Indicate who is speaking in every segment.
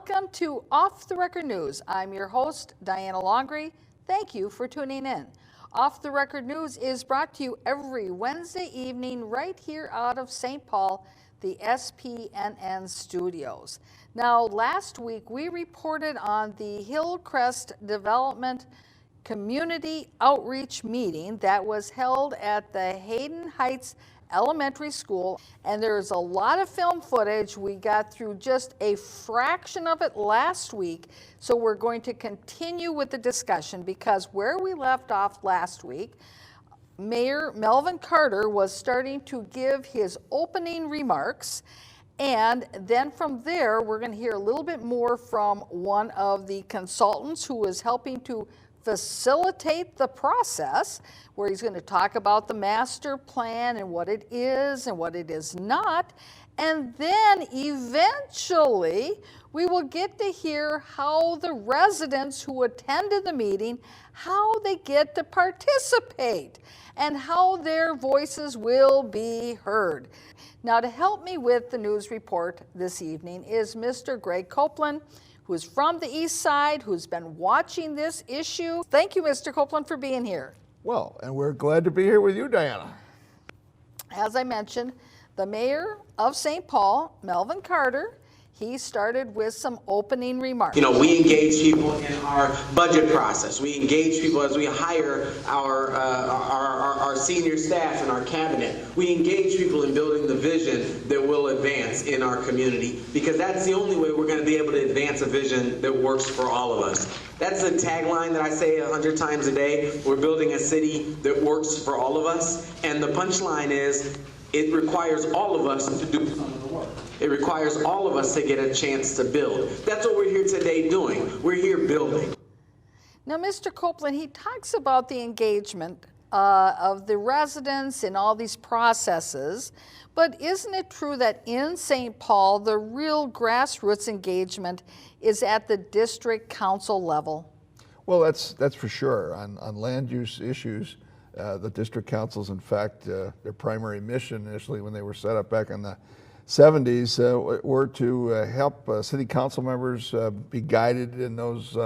Speaker 1: Welcome to Off the Record News. I'm your host, Diana Longry. Thank you for tuning in. Off the Record News is brought to you every Wednesday evening right here out of St. Paul, the SPNN studios. Now, last week we reported on the Hillcrest Development Community Outreach Meeting that was held at the Hayden Heights Elementary School, and there's a lot of film footage. We got through just a fraction of it last week, so we're going to continue with the discussion because where we left off last week, Mayor Melvin Carter was starting to give his opening remarks, and then from there we're going to hear a little bit more from one of the consultants who is helping to facilitate the process, where he's going to talk about the master plan and what it is and what it is not. And then eventually we will get to hear how the residents who attended the meeting, how they get to participate and how their voices will be heard. Now, to help me with the news report this evening is Mr. Greg Copeland, who's from the east side, who's been watching this issue. Thank you, Mr. Copeland, for being here.
Speaker 2: Well, and we're glad to be here with you, Diana.
Speaker 1: As I mentioned, the mayor of St. Paul, Melvin Carter, he started with some opening remarks.
Speaker 3: You know, we engage people in our budget process. We engage people as we hire our senior staff and our cabinet. We engage people in building the vision that will advance in our community, because that's the only way we're going to be able to advance a vision that works for all of us. That's a tagline that I say 100 times a day. We're building a city that works for all of us. And the punchline is, it requires all of us to do some of the work. It requires all of us to get a chance to build. That's what we're here today doing. We're here building.
Speaker 1: Now, Mr. Copeland, he talks about the engagement of the residents in all these processes, but isn't it true that in St. Paul, the real grassroots engagement is at the district council level?
Speaker 2: Well, that's for sure. On land use issues, the district councils, in fact, their primary mission initially when they were set up back in the 70s were to help city council members be guided in those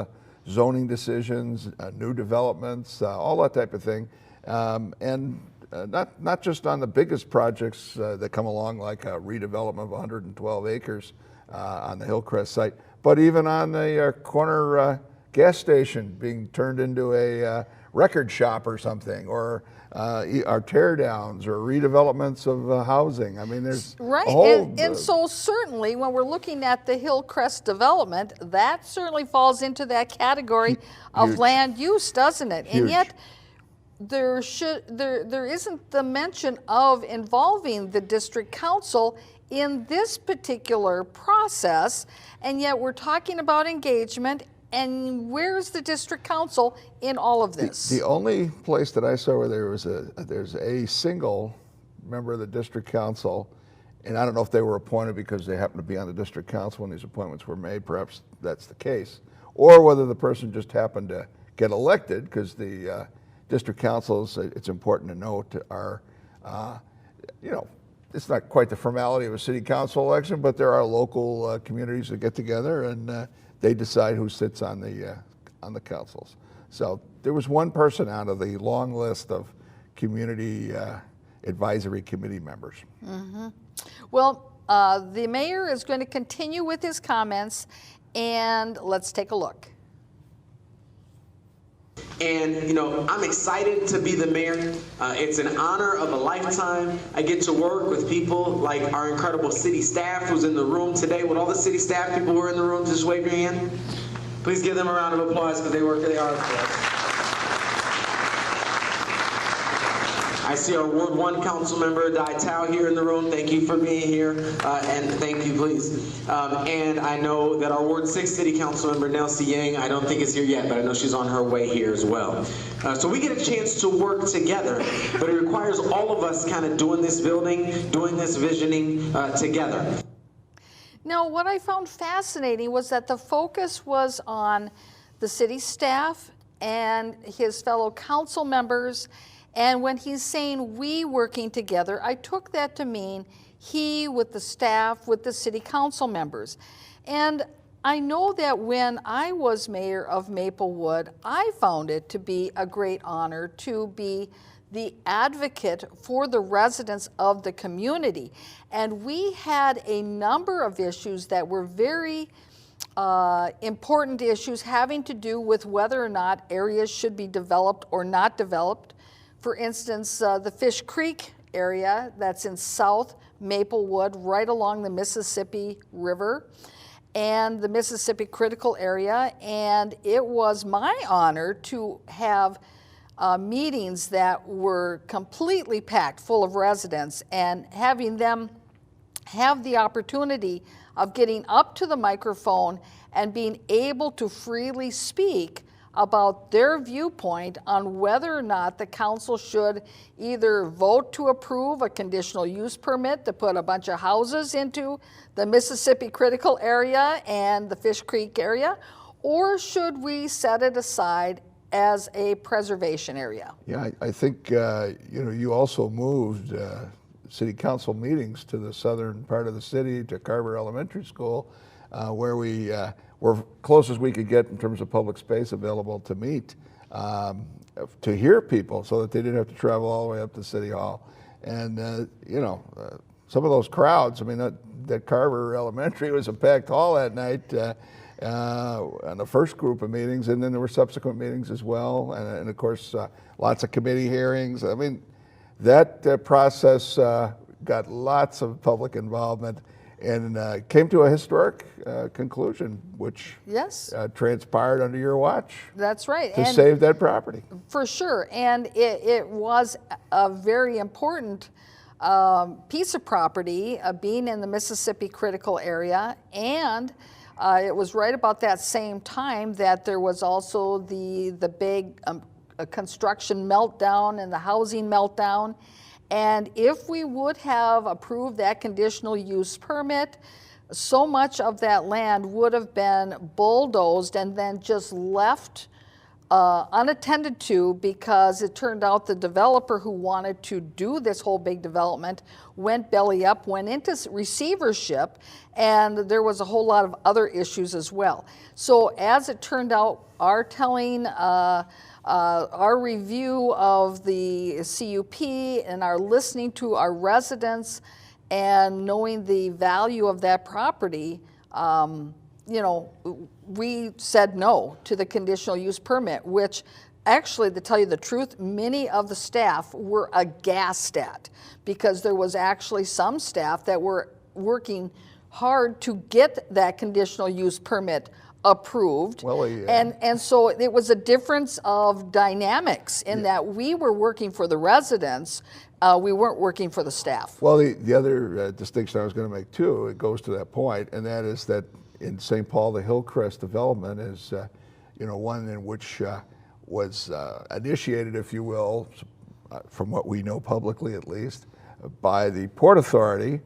Speaker 2: zoning decisions, new developments, all that type of thing. And not just on the biggest projects that come along, like a redevelopment of 112 acres on the Hillcrest site, but even on the corner gas station being turned into a record shop or something, or our tear downs or redevelopments of housing. I mean, there's
Speaker 1: right,
Speaker 2: a whole,
Speaker 1: and so certainly when we're looking at the Hillcrest development, that certainly falls into that category of land use, doesn't it?
Speaker 2: Huge.
Speaker 1: And yet there isn't the mention of involving the district council in this particular process, and yet we're talking about engagement. And where's the district council in all of this?
Speaker 2: The only place that I saw where there's a single member of the district council, and I don't know if they were appointed because they happened to be on the district council when these appointments were made, perhaps that's the case, or whether the person just happened to get elected, because the district councils, it's important to note, are, it's not quite the formality of a city council election, but there are local communities that get together and they decide who sits on the councils. So there was one person out of the long list of community advisory committee members.
Speaker 1: Mm-hmm. Well, the mayor is going to continue with his comments, and let's take a look.
Speaker 3: And, you know, I'm excited to be the mayor. It's an honor of a lifetime. I get to work with people like our incredible city staff who's in the room today. Would all the city staff people who are in the room just wave your hand? Please give them a round of applause because they work really hard for us. I see our Ward 1 council member, Dai Tao, here in the room. Thank you for being here, and thank you, please. And I know that our Ward 6 city council member, Nelsie Yang, I don't think is here yet, but I know she's on her way here as well. So we get a chance to work together, but it requires all of us kind of doing this building, doing this visioning together.
Speaker 1: Now, what I found fascinating was that the focus was on the city staff and his fellow council members. And when he's saying we working together, I took that to mean he with the staff, with the city council members. And I know that when I was mayor of Maplewood, I found it to be a great honor to be the advocate for the residents of the community. And we had a number of issues that were very important issues having to do with whether or not areas should be developed or not developed. For instance, the Fish Creek area that's in South Maplewood, right along the Mississippi River, and the Mississippi Critical Area. And it was my honor to have meetings that were completely packed full of residents, and having them have the opportunity of getting up to the microphone and being able to freely speak about their viewpoint on whether or not the council should either vote to approve a conditional use permit to put a bunch of houses into the Mississippi Critical Area and the Fish Creek area, or should we set it aside as a preservation area.
Speaker 2: Yeah, I think you also moved city council meetings to the southern part of the city, to Carver Elementary School, where we were close as we could get in terms of public space available to meet, to hear people, so that they didn't have to travel all the way up to City Hall. And some of those crowds, I mean, that Carver Elementary was a packed hall that night. On the first group of meetings, and then there were subsequent meetings as well, and of course lots of committee hearings. I mean, that process got lots of public involvement, and came to a historic conclusion, which
Speaker 1: yes,
Speaker 2: transpired under your watch.
Speaker 1: That's right.
Speaker 2: To save that property.
Speaker 1: For sure, and it was a very important piece of property, being in the Mississippi Critical Area, and it was right about that same time that there was also the big construction meltdown and the housing meltdown. And if we would have approved that conditional use permit, so much of that land would have been bulldozed and then just left unattended to, because it turned out the developer who wanted to do this whole big development went belly up, went into receivership, and there was a whole lot of other issues as well. So as it turned out, our telling, our review of the CUP and our listening to our residents and knowing the value of that property, we said no to the conditional use permit, which actually, to tell you the truth, many of the staff were aghast at, because there was actually some staff that were working hard to get that conditional use permit approved.
Speaker 2: Well, yeah.
Speaker 1: And so it was a difference of dynamics in that we were working for the residents, we weren't working for the staff.
Speaker 2: Well, the other distinction I was going to make too, it goes to that point, and that is that in St. Paul, the Hillcrest development is, one in which was initiated, if you will, from what we know publicly at least, by the Port Authority,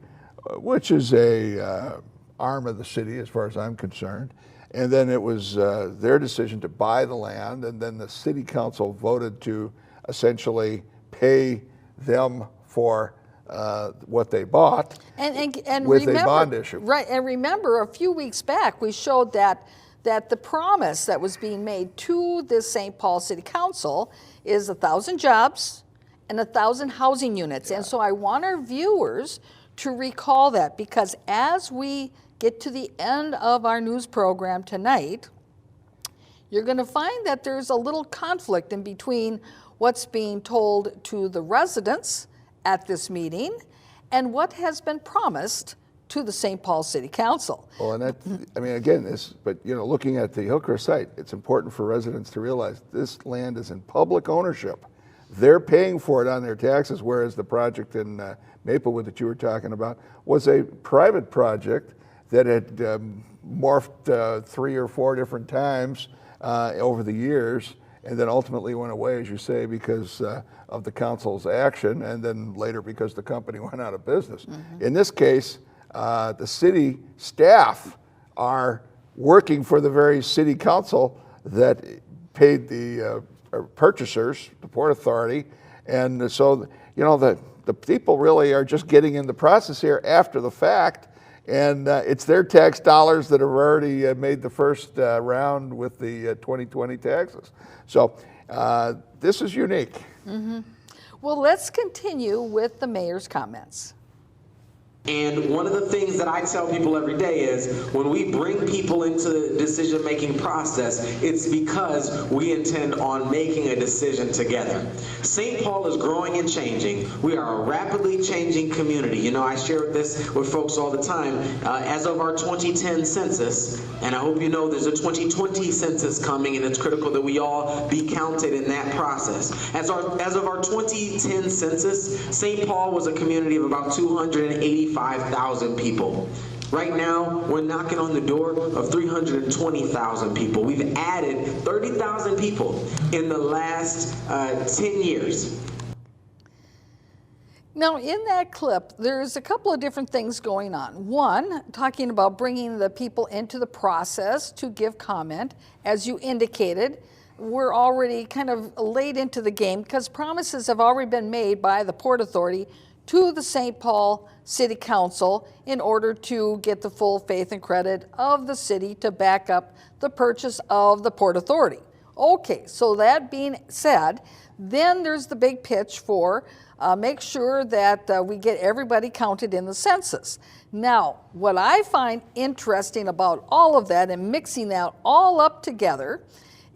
Speaker 2: which is a arm of the city as far as I'm concerned. And then it was their decision to buy the land, and then the city council voted to essentially pay them for what they bought
Speaker 1: and
Speaker 2: with
Speaker 1: remember,
Speaker 2: a bond issue.
Speaker 1: Right, and remember a few weeks back we showed that the promise that was being made to this St. Paul City Council is 1,000 jobs and 1,000 housing units. Yeah. And so I want our viewers to recall that, because as we get to the end of our news program tonight, you're going to find that there's a little conflict in between what's being told to the residents at this meeting and what has been promised to the St. Paul City Council.
Speaker 2: Well, and that, I mean, again, looking at the Hillcrest site, it's important for residents to realize this land is in public ownership. They're paying for it on their taxes, whereas the project in Maplewood that you were talking about was a private project that had morphed 3 or 4 different times over the years, and then ultimately went away, as you say, because of the council's action, and then later because the company went out of business. Mm-hmm. In this case, the city staff are working for the very city council that paid the purchasers, the Port Authority, and so the people really are just getting in the process here after the fact, And it's their tax dollars that have already made the first round with the 2020 taxes. So this is unique.
Speaker 1: Mm-hmm. Well, let's continue with the mayor's comments.
Speaker 3: And one of the things that I tell people every day is when we bring people into the decision-making process, it's because we intend on making a decision together. St. Paul is growing and changing. We are a rapidly changing community. You know, I share this with folks all the time. As of our 2010 census, and I hope you know there's a 2020 census coming, and it's critical that we all be counted in that process. As of our 2010 census, St. Paul was a community of about 285,000 people. Right now, we're knocking on the door of 320,000 people. We've added 30,000 people in the last 10 years.
Speaker 1: Now, in that clip, there's a couple of different things going on. One, talking about bringing the people into the process to give comment. As you indicated, we're already kind of late into the game because promises have already been made by the Port Authority to the St. Paul City Council in order to get the full faith and credit of the city to back up the purchase of the Port Authority. Okay, so that being said, then there's the big pitch for make sure that we get everybody counted in the census. Now, what I find interesting about all of that and mixing that all up together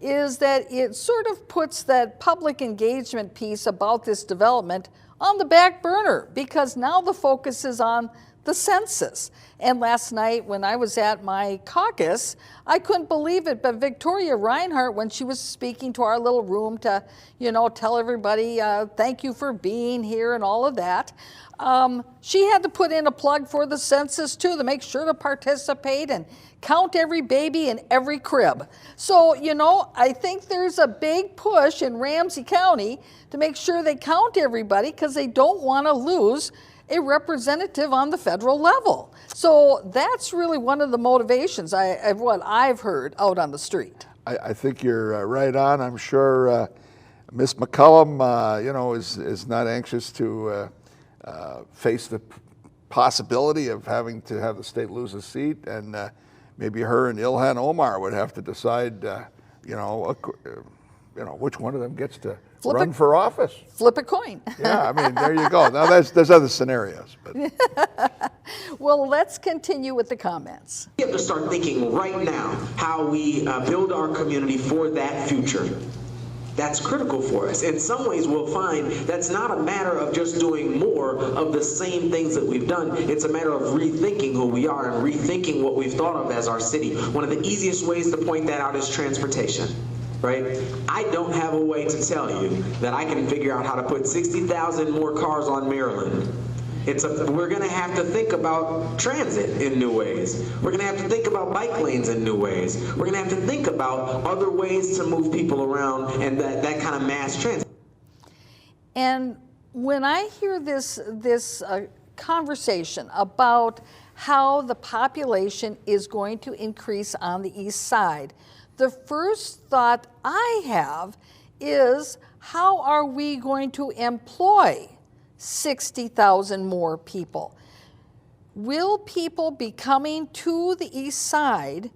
Speaker 1: is that it sort of puts that public engagement piece about this development on the back burner because now the focus is on the census. And last night when I was at my caucus, I couldn't believe it, but Victoria Reinhardt, when she was speaking to our little room to, you know, tell everybody thank you for being here and all of that, she had to put in a plug for the census too to make sure to participate and count every baby in every crib. So, you know, I think there's a big push in Ramsey County to make sure they count everybody because they don't want to lose a representative on the federal level. So that's really one of the motivations of what I've heard out on the street.
Speaker 2: I think you're right on. I'm sure Ms. McCullum, you know, is not anxious to face the possibility of having to have the state lose a seat, and maybe her and Ilhan Omar would have to decide, you know, which one of them gets to run for office.
Speaker 1: Flip a coin.
Speaker 2: Yeah, I mean, there you go. Now, there's other scenarios. But.
Speaker 1: Well, let's continue with the comments.
Speaker 3: We have to start thinking right now how we build our community for that future. That's critical for us. In some ways, we'll find that's not a matter of just doing more of the same things that we've done. It's a matter of rethinking who we are and rethinking what we've thought of as our city. One of the easiest ways to point that out is transportation. Right? I don't have a way to tell you that I can figure out how to put 60,000 more cars on Maryland. We're going to have to think about transit in new ways. We're going to have to think about bike lanes in new ways. We're going to have to think about other ways to move people around and that kind of mass transit.
Speaker 1: And when I hear this conversation about how the population is going to increase on the east side, the first thought I have is how are we going to employ 60,000 more people? Will people be coming to the east side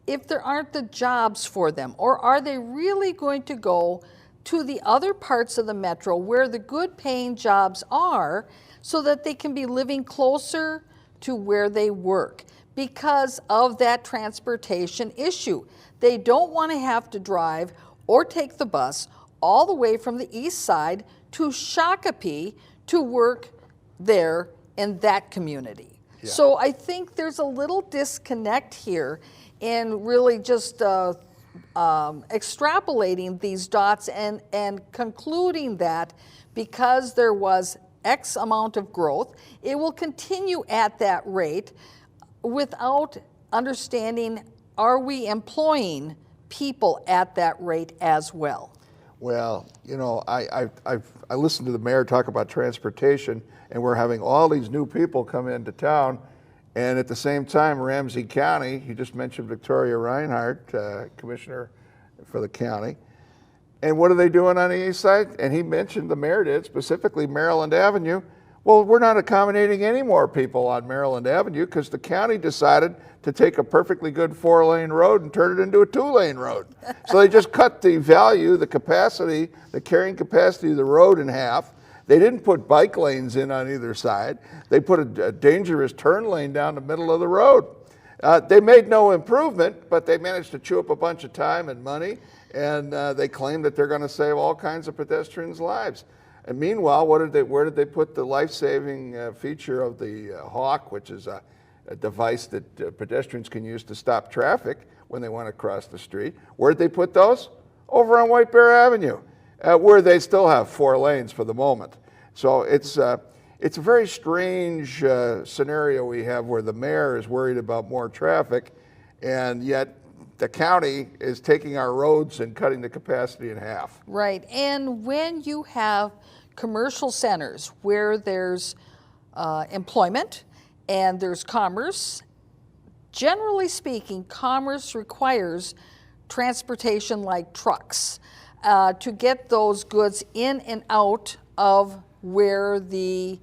Speaker 1: if there aren't the jobs for them? Or are they really going to go to the other parts of the metro where the good paying jobs are so that they can be living closer to where they work because of that transportation issue? They don't want to have to drive or take the bus all the way from the east side to Shakopee to work there in that community. Yeah. So I think there's a little disconnect here in really just extrapolating these dots and concluding that because there was X amount of growth, it will continue at that rate without understanding, are we employing people at that rate as well?
Speaker 2: Well, you know, I listened to the mayor talk about transportation, and we're having all these new people come into town, and at the same time, Ramsey County, you just mentioned Victoria Reinhardt, commissioner for the county, and what are they doing on the east side? And he mentioned, the mayor did, specifically Maryland Avenue. Well, we're not accommodating any more people on Maryland Avenue because the county decided to take a perfectly good 4-lane road and turn it into a 2-lane road. So they just cut the value, the capacity, the carrying capacity of the road in half. They didn't put bike lanes in on either side. They put a dangerous turn lane down the middle of the road. They made no improvement, but they managed to chew up a bunch of time and money, and they claim that they're going to save all kinds of pedestrians' lives. And meanwhile, where did they put the life-saving feature of the Hawk, which is a device that pedestrians can use to stop traffic when they want to cross the street? Where did they put those? Over on White Bear Avenue, where they still have 4 lanes for the moment. So it's a very strange scenario we have where the mayor is worried about more traffic, and yet the county is taking our roads and cutting the capacity in half.
Speaker 1: Right, and when you have commercial centers where there's employment and there's commerce, generally speaking, commerce requires transportation like trucks to get those goods in and out of where the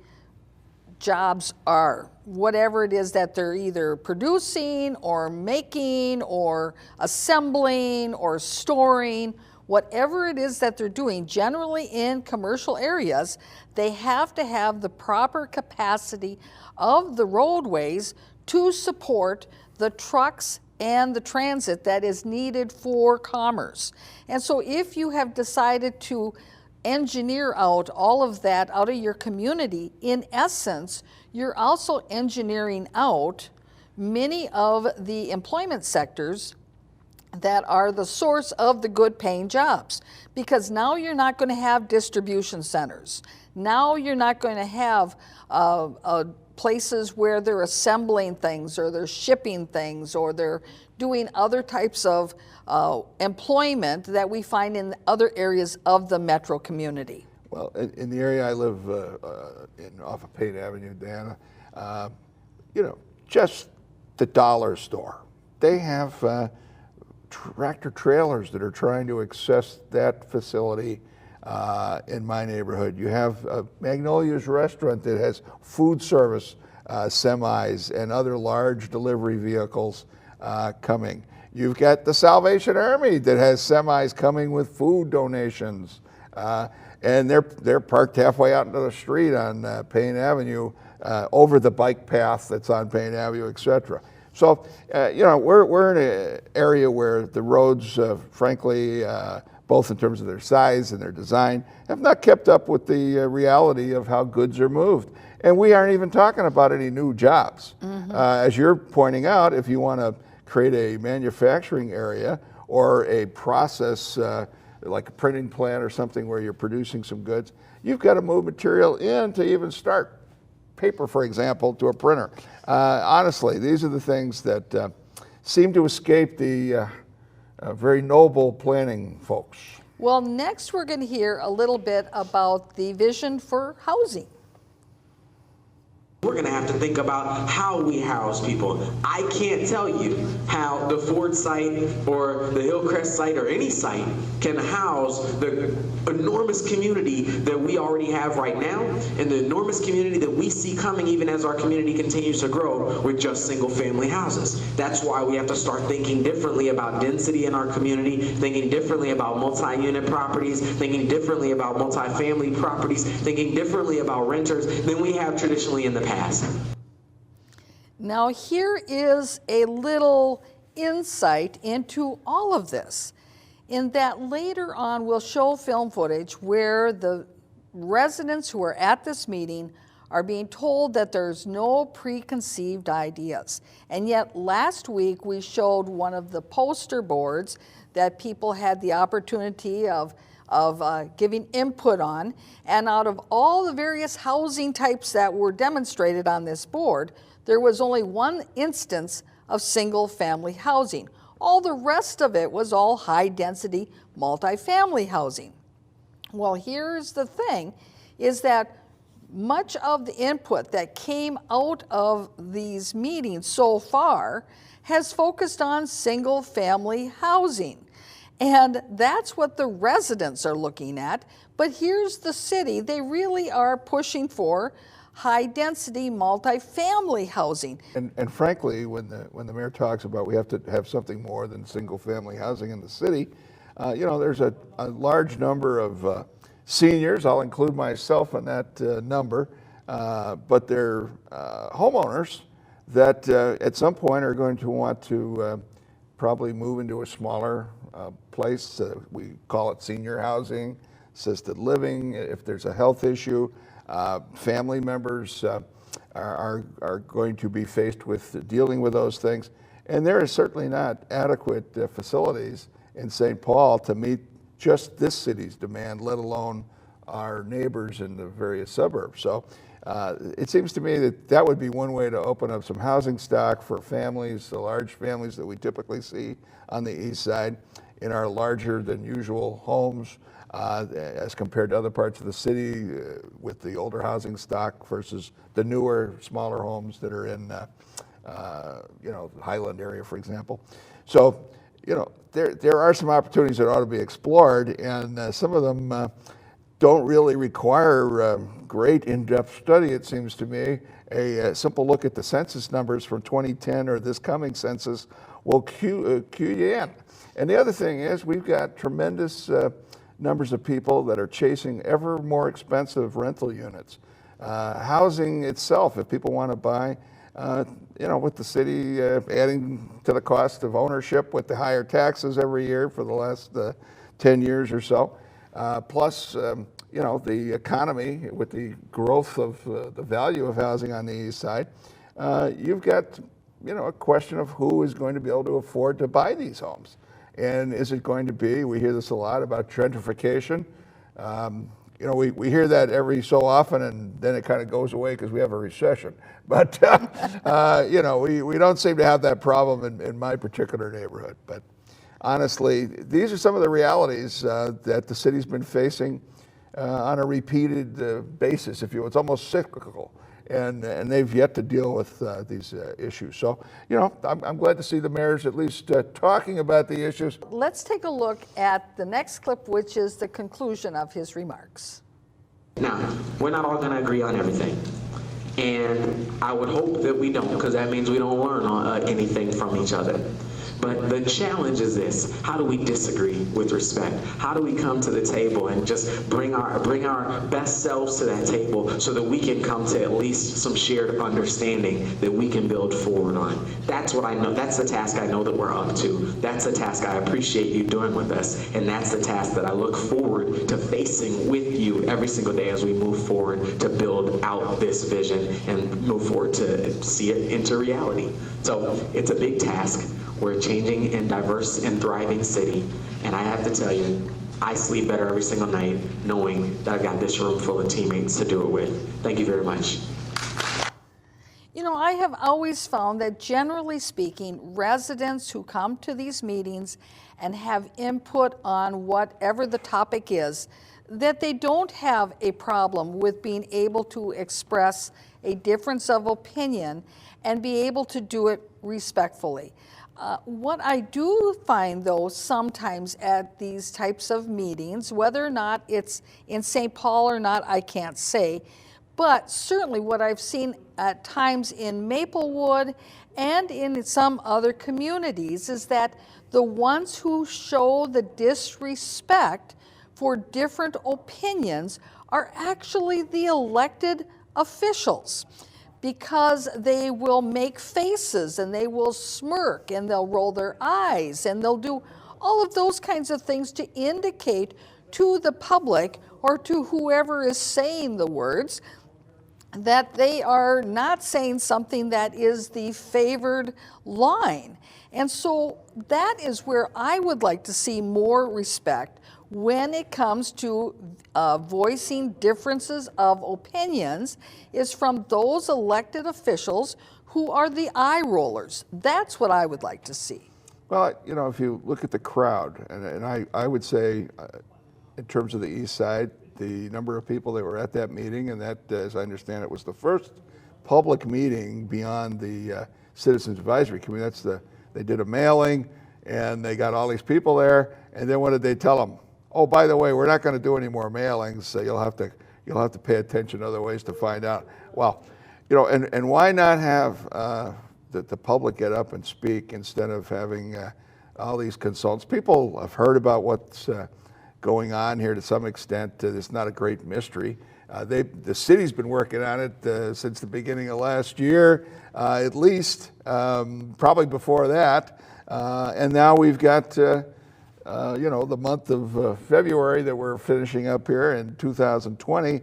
Speaker 1: jobs are, whatever it is that they're either producing or making or assembling or storing, whatever it is that they're doing, generally in commercial areas, they have to have the proper capacity of the roadways to support the trucks and the transit that is needed for commerce. And so if you have decided to engineer out all of that out of your community, in essence, you're also engineering out many of the employment sectors that are the source of the good paying jobs. Because now you're not going to have distribution centers. Now you're not going to have places where they're assembling things or they're shipping things or they're doing other types of employment that we find in other areas of the metro community.
Speaker 2: Well, in the area I live in off of Payne Avenue, Diana, just the dollar store. They have tractor trailers that are trying to access that facility in my neighborhood. You have Magnolia's restaurant that has food service semis and other large delivery vehicles coming. You've got the Salvation Army that has semis coming with food donations. And they're parked halfway out into the street on Payne Avenue, over the bike path that's on Payne Avenue, et cetera. So, we're in an area where the roads, frankly, both in terms of their size and their design, have not kept up with the reality of how goods are moved. And we aren't even talking about any new jobs. Mm-hmm. As you're pointing out, if you want to create a manufacturing area or a process like a printing plant or something where you're producing some goods, you've got to move material in to even start. Paper, for example, to a printer. Honestly, these are the things that seem to escape the very noble planning folks.
Speaker 1: Well, next we're going to hear a little bit about the vision for housing.
Speaker 3: We're going to have to think about how we house people. I can't tell you how the Ford site or the Hillcrest site or any site can house the enormous community that we already have right now and the enormous community that we see coming even as our community continues to grow with just single-family houses. That's why we have to start thinking differently about density in our community, thinking differently about multi-unit properties, thinking differently about multi-family properties, thinking differently about renters than we have traditionally in the past.
Speaker 1: Now here is a little insight into all of this, in that later on we'll show film footage where the residents who are at this meeting are being told that there's no preconceived ideas. And yet last week we showed one of the poster boards that people had the opportunity of giving input on, and out of all the various housing types that were demonstrated on this board, there was only one instance of single-family housing. All the rest of it was all high-density multifamily housing. Well, here's the thing, is that much of the input that came out of these meetings so far has focused on single-family housing. And that's what the residents are looking at. But here's the city. They really are pushing for high-density multifamily housing.
Speaker 2: And frankly, when the mayor talks about we have to have something more than single-family housing in the city, there's a large number of seniors. I'll include myself in that number, but they're homeowners that at some point are going to want to probably move into a smaller place. We call it senior housing, assisted living. If there's a health issue, family members are going to be faced with dealing with those things. And there is certainly not adequate facilities in St. Paul to meet just this city's demand, let alone our neighbors in the various suburbs. So it seems to me that would be one way to open up some housing stock for families, the large families that we typically see on the east side in our larger than usual homes as compared to other parts of the city with the older housing stock versus the newer, smaller homes that are in the Highland area, for example. So, there are some opportunities that ought to be explored, and some of them don't really require great in-depth study, it seems to me. A simple look at the census numbers from 2010 or this coming census will cue you in. And the other thing is we've got tremendous numbers of people that are chasing ever more expensive rental units. Housing itself, if people want to buy, with the city adding to the cost of ownership with the higher taxes every year for the last 10 years or so, plus the economy with the growth of the value of housing on the east side, you've got a question of who is going to be able to afford to buy these homes. And is it going to be, we hear this a lot about gentrification. We hear that every so often, and then it kind of goes away because we have a recession. But, we don't seem to have that problem in my particular neighborhood. But honestly, these are some of the realities that the city's been facing on a repeated basis, if you will. It's almost cyclical. And they've yet to deal with these issues. So, I'm glad to see the mayor's at least talking about the issues.
Speaker 1: Let's take a look at the next clip, which is the conclusion of his remarks.
Speaker 3: Now, we're not all going to agree on everything. And I would hope that we don't, because that means we don't learn anything from each other. But the challenge is this: how do we disagree with respect? How do we come to the table and just bring our best selves to that table so that we can come to at least some shared understanding that we can build forward on? That's what I know. That's the task I know that we're up to. That's the task I appreciate you doing with us. And that's the task that I look forward to facing with you every single day as we move forward to build out this vision and move forward to see it into reality. So it's a big task. We're a changing and diverse and thriving city. And I have to tell you, I sleep better every single night knowing that I've got this room full of teammates to do it with. Thank you very much.
Speaker 1: I have always found that generally speaking, residents who come to these meetings and have input on whatever the topic is, that they don't have a problem with being able to express a difference of opinion and be able to do it respectfully. What I do find, though, sometimes at these types of meetings, whether or not it's in St. Paul or not, I can't say, but certainly what I've seen at times in Maplewood and in some other communities is that the ones who show the disrespect for different opinions are actually the elected officials, because they will make faces and they will smirk and they'll roll their eyes and they'll do all of those kinds of things to indicate to the public or to whoever is saying the words that they are not saying something that is the favored line. And so that is where I would like to see more respect when it comes to voicing differences of opinions, is from those elected officials who are the eye rollers. That's what I would like to see.
Speaker 2: Well, if you look at the crowd, and I would say in terms of the east side, the number of people that were at that meeting, and that, as I understand it, was the first public meeting beyond the Citizens Advisory Committee. They did a mailing, and they got all these people there, and then what did they tell them? Oh, by the way, we're not going to do any more mailings, so you'll have to, you'll have to pay attention other ways to find out. Well, you know, and why not have the public get up and speak instead of having all these consultants? People have heard about what's going on here to some extent. It's not a great mystery. The city's been working on it since the beginning of last year, at least, probably before that. And now we've got, you know, the month of February that we're finishing up here in 2020.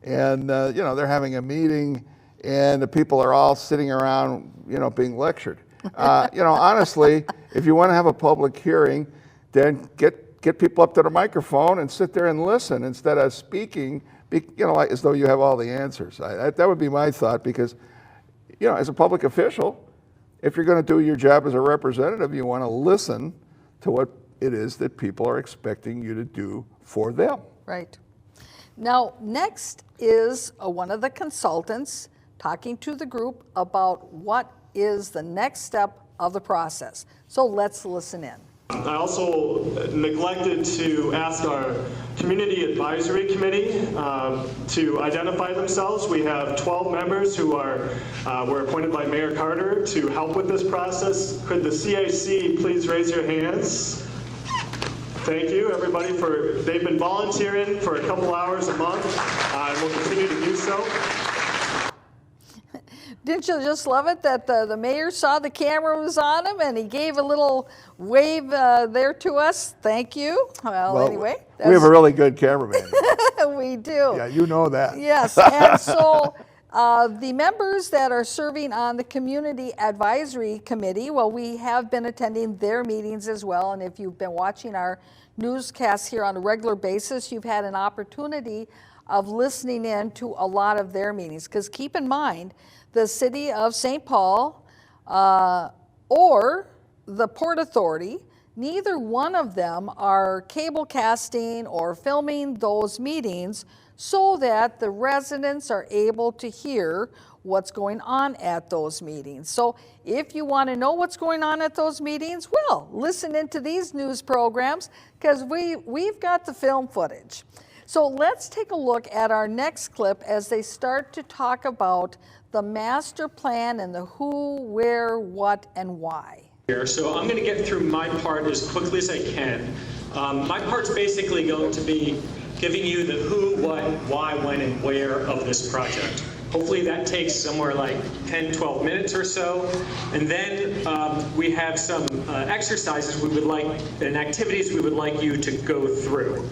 Speaker 2: And, you know, they're having a meeting and the people are all sitting around, you know, being lectured. You know, honestly, if you want to have a public hearing, then get people up to the microphone and sit there and listen instead of speaking, you know, like, as though you have all the answers. That would be my thought, because, you know, as a public official, if you're going to do your job as a representative, you want to listen to what it is that people are expecting you to do for them.
Speaker 1: Right. Now, next is one of the consultants talking to the group about what is the next step of the process. So let's listen in.
Speaker 4: I also neglected to ask our Community Advisory Committee to identify themselves. We have 12 members who were appointed by Mayor Carter to help with this process. Could the CIC please raise your hands? Thank you, everybody. They've been volunteering for a couple hours a month, and will continue to do so.
Speaker 1: Didn't you just love it that the mayor saw the camera was on him and he gave a little wave there to us? Thank you. Well, anyway.
Speaker 2: We have a really good cameraman.
Speaker 1: We do.
Speaker 2: Yeah, you know that.
Speaker 1: Yes, and so the members that are serving on the Community Advisory Committee, well, we have been attending their meetings as well, and if you've been watching our newscasts here on a regular basis, you've had an opportunity of listening in to a lot of their meetings, because keep in mind, the City of St. Paul or the Port Authority, neither one of them are cable casting or filming those meetings so that the residents are able to hear what's going on at those meetings. So if you want to know what's going on at those meetings, well, listen into these news programs, because we've got the film footage. So let's take a look at our next clip as they start to talk about the master plan and the who, where, what, and why.
Speaker 4: So I'm going to get through my part as quickly as I can. My part's basically going to be giving you the who, what, why, when, and where of this project. Hopefully that takes somewhere like 10, 12 minutes or so. And then we have some exercises we would like, and activities we would like you to go through.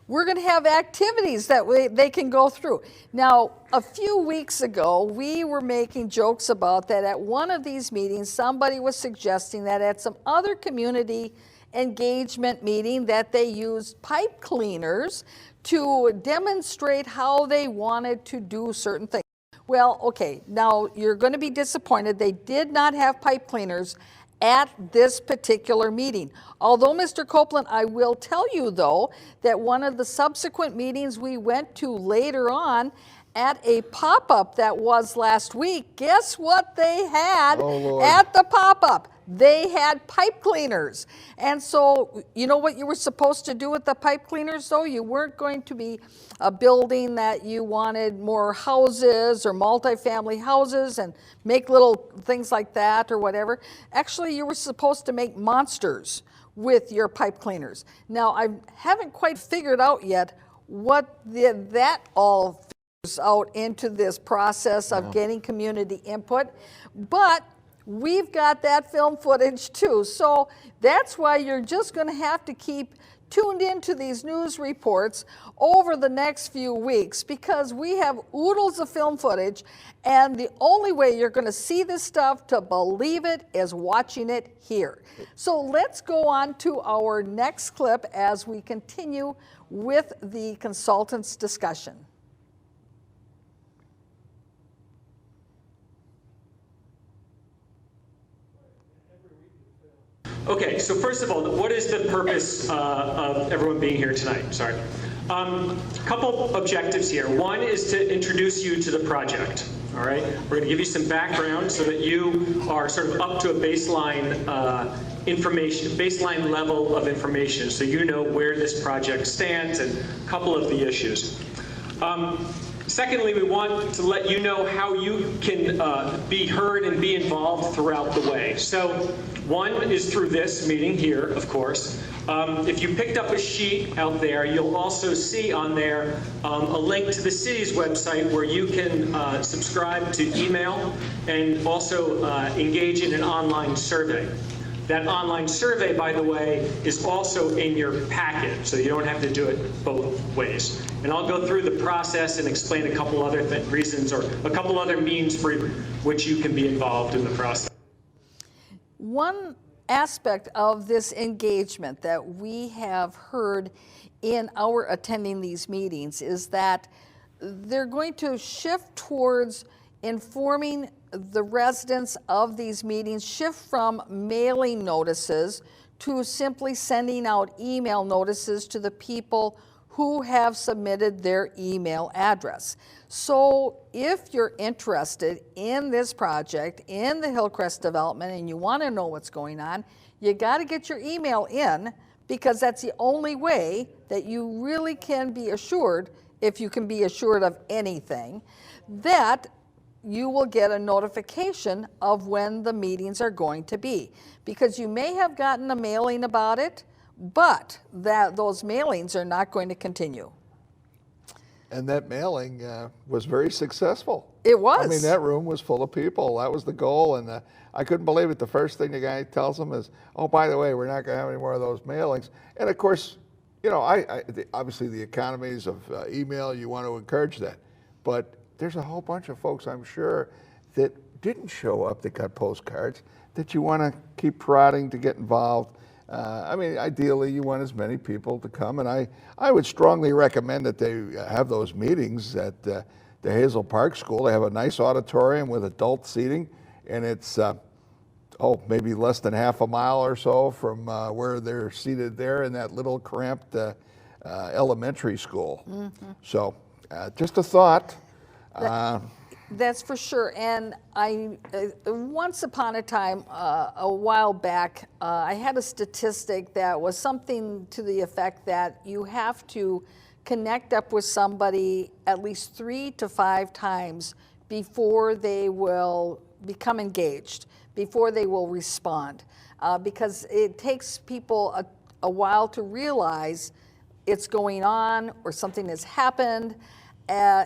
Speaker 1: We're going to have activities that they can go through. Now, a few weeks ago, we were making jokes about that at one of these meetings, somebody was suggesting that at some other community engagement meeting that they used pipe cleaners to demonstrate how they wanted to do certain things. Well, okay, now you're going to be disappointed. They did not have pipe cleaners at this particular meeting. Although, Mr. Copeland, I will tell you, though, that one of the subsequent meetings we went to later on at a pop-up that was last week, guess what they had at the pop-up? They had pipe cleaners. And so, you know what you were supposed to do with the pipe cleaners, though? You weren't going to be building that you wanted more houses or multifamily houses and make little things like that or whatever. Actually, you were supposed to make monsters with your pipe cleaners. Now, I haven't quite figured out yet what that all figures out into this process of getting community input, but we've got that film footage too. So that's why you're just going to have to keep tuned into these news reports over the next few weeks, because we have oodles of film footage, and the only way you're going to see this stuff to believe it is watching it here. So let's go on to our next clip as we continue with the consultants' discussion.
Speaker 4: Okay, so first of all, what is the purpose of everyone being here tonight? Sorry. A couple objectives here. One is to introduce you to the project. All right, we're going to give you some background so that you are sort of up to a baseline information, baseline level of information, so you know where this project stands and a couple of the issues. Secondly, we want to let you know how you can be heard and be involved throughout the way. So one is through this meeting here, of course. If you picked up a sheet out there, you'll also see on there a link to the city's website where you can subscribe to email and also engage in an online survey. That online survey, by the way, is also in your packet, so you don't have to do it both ways. And I'll go through the process and explain a couple other reasons or a couple other means for which you can be involved in the process.
Speaker 1: One aspect of this engagement that we have heard in our attending these meetings is that they're going to shift towards informing the residents of these meetings, shift from mailing notices to simply sending out email notices to the people who have submitted their email address. So if you're interested in this project, in the Hillcrest development, and you want to know what's going on, you got to get your email in, because that's the only way that you really can be assured, if you can be assured of anything, that you will get a notification of when the meetings are going to be. Because you may have gotten a mailing about it, but those mailings are not going to continue.
Speaker 2: And that mailing was very successful.
Speaker 1: It was.
Speaker 2: I mean, that room was full of people. That was the goal. And I couldn't believe it. The first thing the guy tells them is, oh, by the way, we're not going to have any more of those mailings. And of course, you know, obviously the economies of email, you want to encourage that. But there's a whole bunch of folks, I'm sure, that didn't show up that got postcards that you want to keep prodding to get involved. I mean, ideally, you want as many people to come, and I would strongly recommend that they have those meetings at the Hazel Park School. They have a nice auditorium with adult seating, and it's, maybe less than half a mile or so from where they're seated there in that little cramped elementary school. Mm-hmm. So, just a thought.
Speaker 1: That's for sure. And I, once upon a time, a while back, I had a statistic that was something to the effect that you have to connect up with somebody at least 3 to 5 times before they will become engaged, before they will respond. Because it takes people a while to realize it's going on or something has happened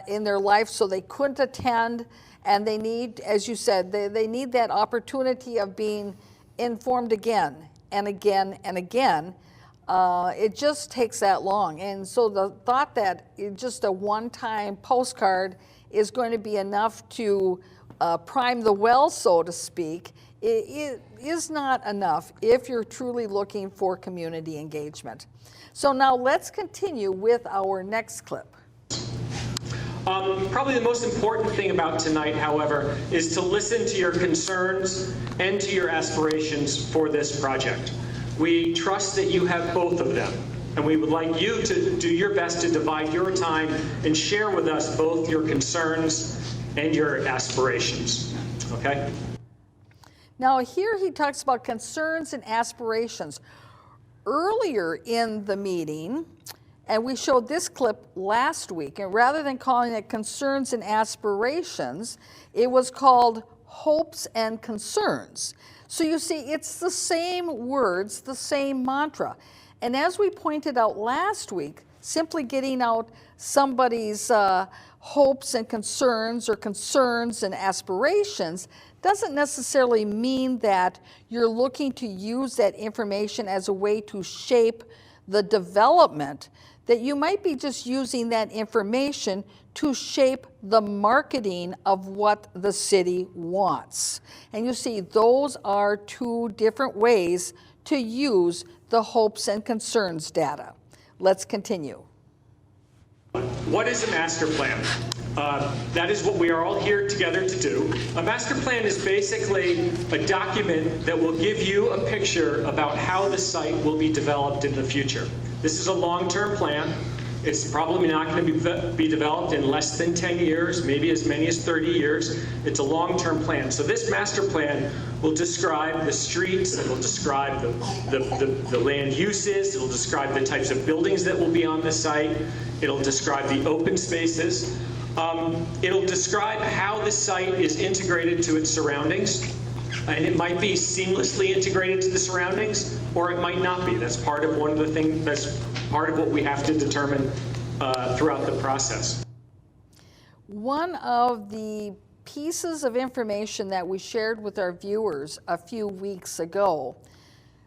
Speaker 1: in their life, so they couldn't attend, and they need, as you said, they need that opportunity of being informed again and again and again. It just takes that long, and so the thought that just a one-time postcard is going to be enough to prime the well, so to speak, it is not enough if you're truly looking for community engagement. So now let's continue with our next clip.
Speaker 4: Probably the most important thing about tonight, however, is to listen to your concerns and to your aspirations for this project. We trust that you have both of them, and we would like you to do your best to divide your time and share with us both your concerns and your aspirations. Okay?
Speaker 1: Now here he talks about concerns and aspirations. Earlier in the meeting, and we showed this clip last week, and rather than calling it concerns and aspirations, it was called hopes and concerns. So you see, it's the same words, the same mantra. And as we pointed out last week, simply getting out somebody's hopes and concerns or concerns and aspirations doesn't necessarily mean that you're looking to use that information as a way to shape the development, that you might be just using that information to shape the marketing of what the city wants. And you see, those are 2 different ways to use the hopes and concerns data. Let's continue.
Speaker 4: What is a master plan? That is what we are all here together to do. A master plan is basically a document that will give you a picture about how the site will be developed in the future. This is a long-term plan. It's probably not going to be developed in less than 10 years, maybe as many as 30 years. It's a long-term plan. So this master plan will describe the streets, it will describe the land uses, it will describe the types of buildings that will be on the site, it'll describe the open spaces, it'll describe how the site is integrated to its surroundings. And it might be seamlessly integrated to the surroundings, or it might not be. That's part of one of the things, that's part of what we have to determine throughout the process.
Speaker 1: One of the pieces of information that we shared with our viewers a few weeks ago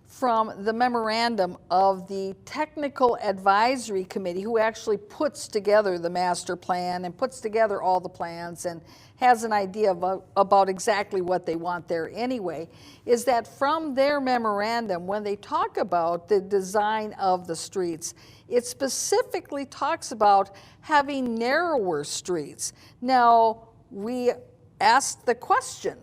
Speaker 1: from the memorandum of the Technical Advisory Committee, who actually puts together the master plan and puts together all the plans and has an idea about exactly what they want there anyway, is that from their memorandum, when they talk about the design of the streets, it specifically talks about having narrower streets. Now, we asked the question,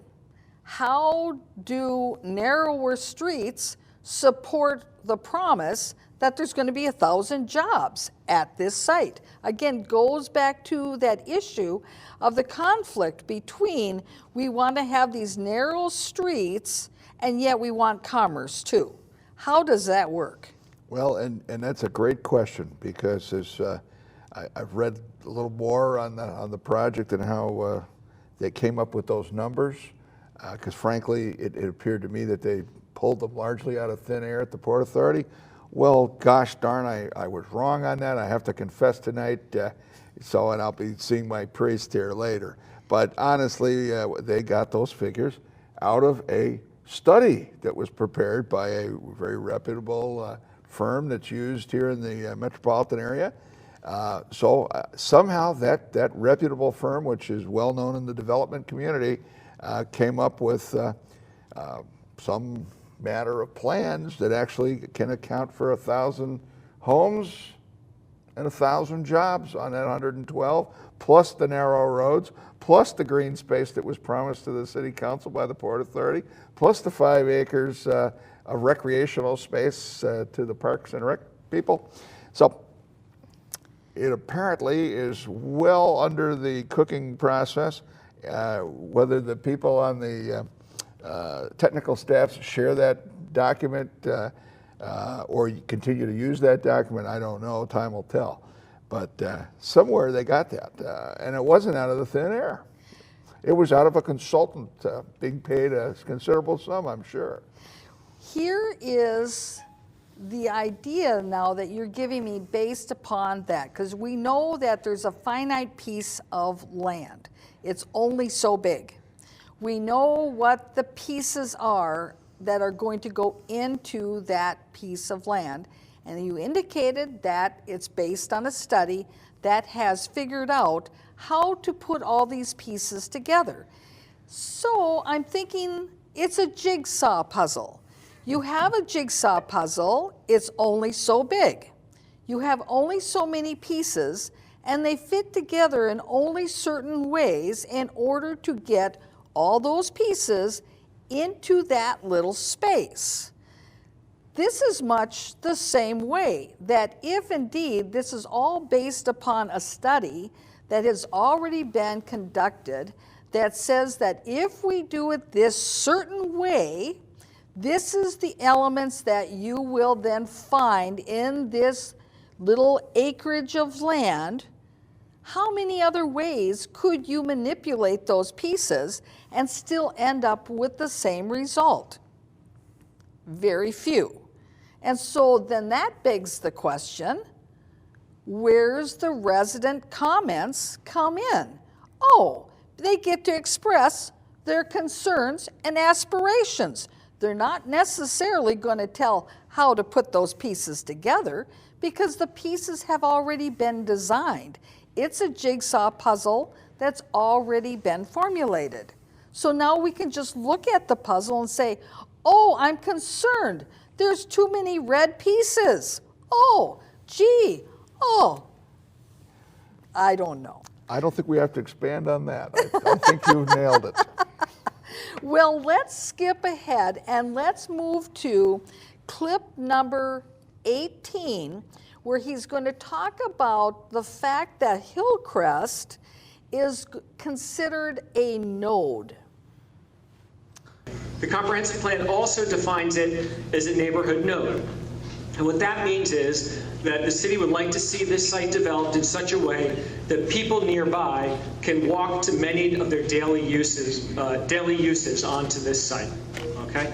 Speaker 1: how do narrower streets support the promise that there's going to be 1,000 jobs at this site? Again, goes back to that issue of the conflict between we want to have these narrow streets and yet we want commerce too. How does that work?
Speaker 2: Well, and that's a great question, because as I've read a little more on the project and how they came up with those numbers, because frankly, it appeared to me that they pulled them largely out of thin air at the Port Authority. Well, gosh darn, I was wrong on that. I have to confess tonight, and I'll be seeing my priest here later. But honestly, they got those figures out of a study that was prepared by a very reputable firm that's used here in the metropolitan area. Somehow that reputable firm, which is well known in the development community, came up with some matter of plans that actually can account for 1,000 homes and 1,000 jobs on that 112, plus the narrow roads, plus the green space that was promised to the city council by the Port Authority, plus the 5 acres of recreational space to the Parks and Rec people. So it apparently is well under the cooking process. Whether the people on the technical staffs share that document or continue to use that document, I don't know. Time will tell. But somewhere they got that. And it wasn't out of the thin air. It was out of a consultant being paid a considerable sum, I'm sure.
Speaker 1: Here is the idea now that you're giving me based upon that, because we know that there's a finite piece of land. It's only so big. We know what the pieces are that are going to go into that piece of land. And you indicated that it's based on a study that has figured out how to put all these pieces together. So I'm thinking it's a jigsaw puzzle. You have a jigsaw puzzle, it's only so big. You have only so many pieces, and they fit together in only certain ways in order to get all those pieces into that little space. This is much the same way, that if indeed this is all based upon a study that has already been conducted that says that if we do it this certain way, this is the elements that you will then find in this little acreage of land, how many other ways could you manipulate those pieces and still end up with the same result? Very few. And so then that begs the question, where's the resident comments come in? Oh, they get to express their concerns and aspirations. They're not necessarily going to tell how to put those pieces together because the pieces have already been designed. It's a jigsaw puzzle that's already been formulated. So now we can just look at the puzzle and say, oh, I'm concerned. There's too many red pieces. Oh, gee, oh, I don't know.
Speaker 2: I don't think we have to expand on that. I think you've nailed it.
Speaker 1: Well, let's skip ahead and let's move to clip number 18, where he's going to talk about the fact that Hillcrest is considered a node.
Speaker 5: The comprehensive plan also defines it as a neighborhood node. And what that means is that the city would like to see this site developed in such a way that people nearby can walk to many of their daily uses onto this site. Okay?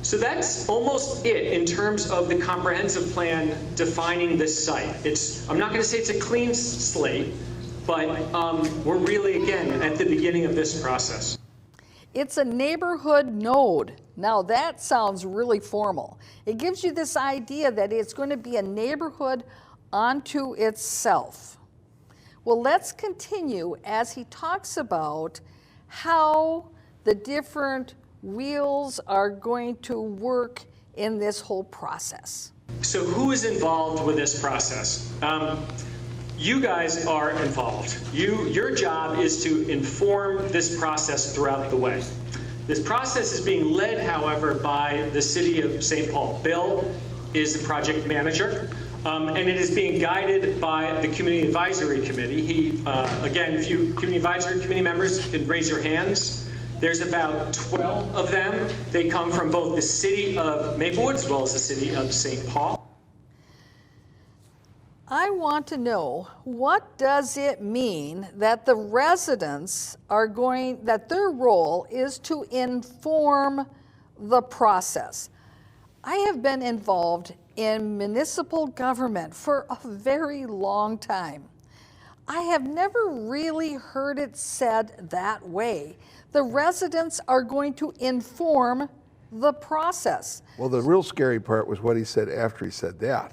Speaker 5: So that's almost it in terms of the comprehensive plan defining this site. I'm not going to say it's a clean slate, but we're really, again, at the beginning of this process.
Speaker 1: It's a neighborhood node. Now that sounds really formal. It gives you this idea that it's going to be a neighborhood unto itself. Well, let's continue as he talks about how the different wheels are going to work in this whole process.
Speaker 5: So who is involved with this process? You guys are involved. Your job is to inform this process throughout the way. This process is being led, however, by the City of St. Paul. Bill is the project manager, and it is being guided by the Community Advisory Committee. Again, if you Community Advisory Committee members can raise your hands. There's about 12 of them. They come from both the City of Maplewood as well as the City of St. Paul.
Speaker 1: I want to know, what does it mean that the residents are that their role is to inform the process? I have been involved in municipal government for a very long time. I have never really heard it said that way. The residents are going to inform the process.
Speaker 2: Well, the real scary part was what he said after he said that.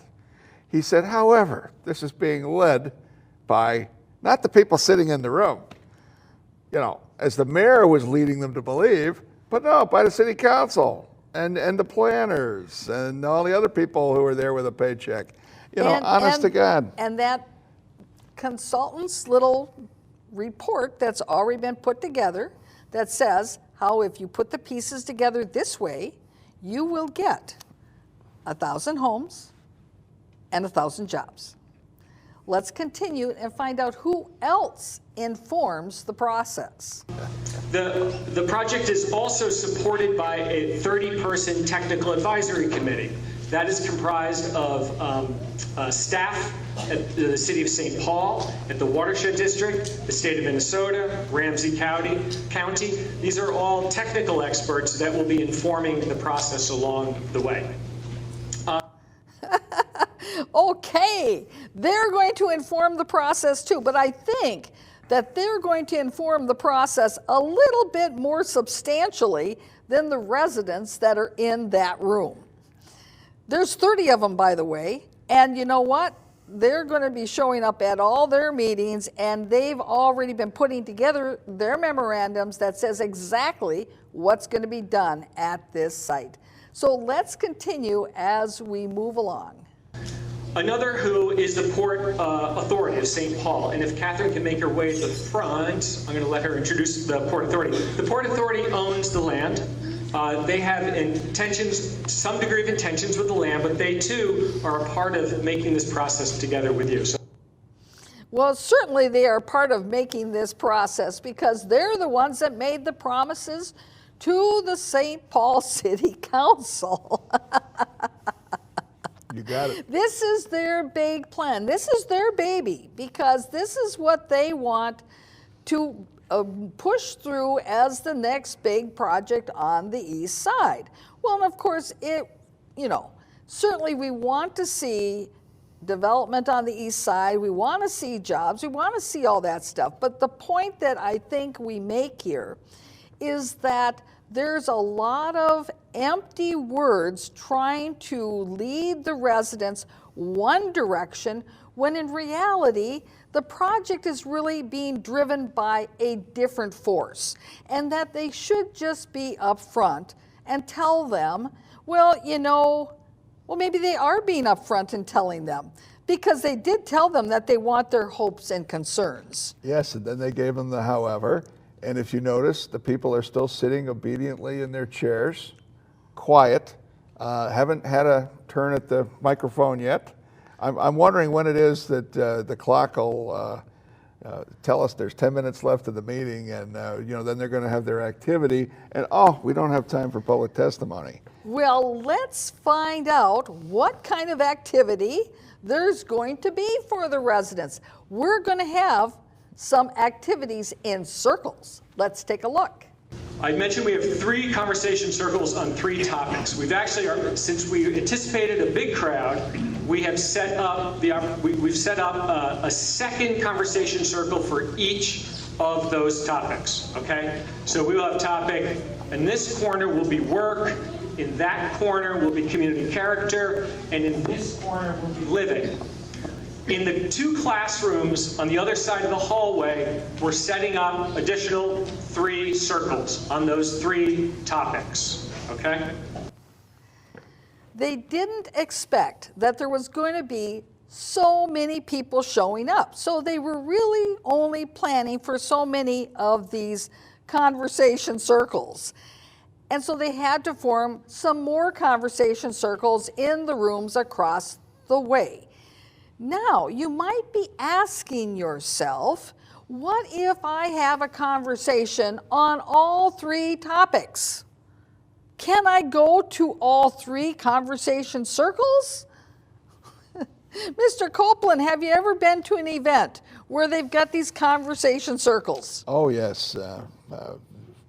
Speaker 2: He said, however, this is being led by not the people sitting in the room, as the mayor was leading them to believe, but no, by the city council and the planners and all the other people who are there with a paycheck. Honest to God.
Speaker 1: And that consultant's little report that's already been put together that says how if you put the pieces together this way, you will get 1,000 homes and 1,000 jobs. Let's continue and find out who else informs the process.
Speaker 5: The project is also supported by a 30-person technical advisory committee. That is comprised of staff at the City of St. Paul, at the Watershed District, the State of Minnesota, Ramsey County. These are all technical experts that will be informing the process along the way.
Speaker 1: Okay, they're going to inform the process too, but I think that they're going to inform the process a little bit more substantially than the residents that are in that room. There's 30 of them, by the way, and you know what? They're going to be showing up at all their meetings, and they've already been putting together their memorandums that says exactly what's going to be done at this site. So let's continue as we move along.
Speaker 5: Another who is the Port Authority of St. Paul, and if Catherine can make her way to the front, I'm going to let her introduce the Port Authority. The Port Authority owns the land. They have some degree of intentions with the land, but they too are a part of making this process together with you.
Speaker 1: Well, certainly they are part of making this process because they're the ones that made the promises to the St. Paul City Council.
Speaker 2: You got it.
Speaker 1: This is their big plan. This is their baby because this is what they want to push through as the next big project on the east side. Well, and of course, certainly we want to see development on the east side. We want to see jobs. We want to see all that stuff. But the point that I think we make here is that there's a lot of empty words trying to lead the residents one direction when in reality the project is really being driven by a different force, and that they should just be upfront and tell them, well, maybe they are being upfront and telling them, because they did tell them that they want their hopes and concerns.
Speaker 2: Yes, and then they gave them the however. And if you notice, the people are still sitting obediently in their chairs, quiet, Haven't had a turn at the microphone yet. I'm wondering when it is that the clock will tell us there's 10 minutes left of the meeting, and then they're going to have their activity, and we don't have time for public testimony.
Speaker 1: Well, let's find out what kind of activity there's going to be for the residents. We're going to have some activities in circles. Let's take a look.
Speaker 5: I mentioned we have 3 conversation circles on 3 topics. We've actually, since we anticipated a big crowd, we have set up a second conversation circle for each of those topics. Okay, so we will have topic in this corner will be work, in that corner will be community character, and in this corner will be living. In the 2 classrooms on the other side of the hallway, we're setting up additional 3 circles on those 3 topics, okay?
Speaker 1: They didn't expect that there was going to be so many people showing up. So they were really only planning for so many of these conversation circles. And so they had to form some more conversation circles in the rooms across the way. Now, you might be asking yourself, what if I have a conversation on all 3 topics? Can I go to all 3 conversation circles? Mr. Copeland, have you ever been to an event where they've got these conversation circles?
Speaker 2: Oh, yes.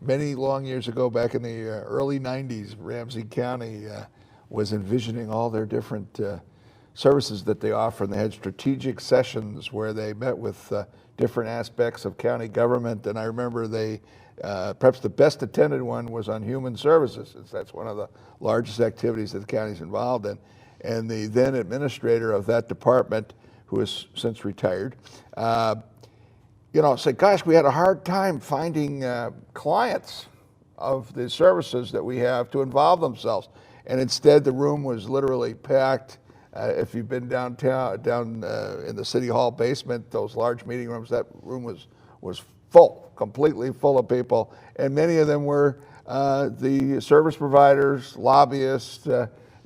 Speaker 2: Many long years ago, back in the early 90s, Ramsey County was envisioning all their different services that they offer, and they had strategic sessions where they met with different aspects of county government. And I remember they, perhaps the best attended one was on human services. That's one of the largest activities that the county's involved in. And the then administrator of that department, who has since retired, said, gosh, we had a hard time finding clients of the services that we have to involve themselves. And instead, the room was literally packed. If you've been down in the City Hall basement, those large meeting rooms, that room was full, completely full of people. And many of them were the service providers, lobbyists,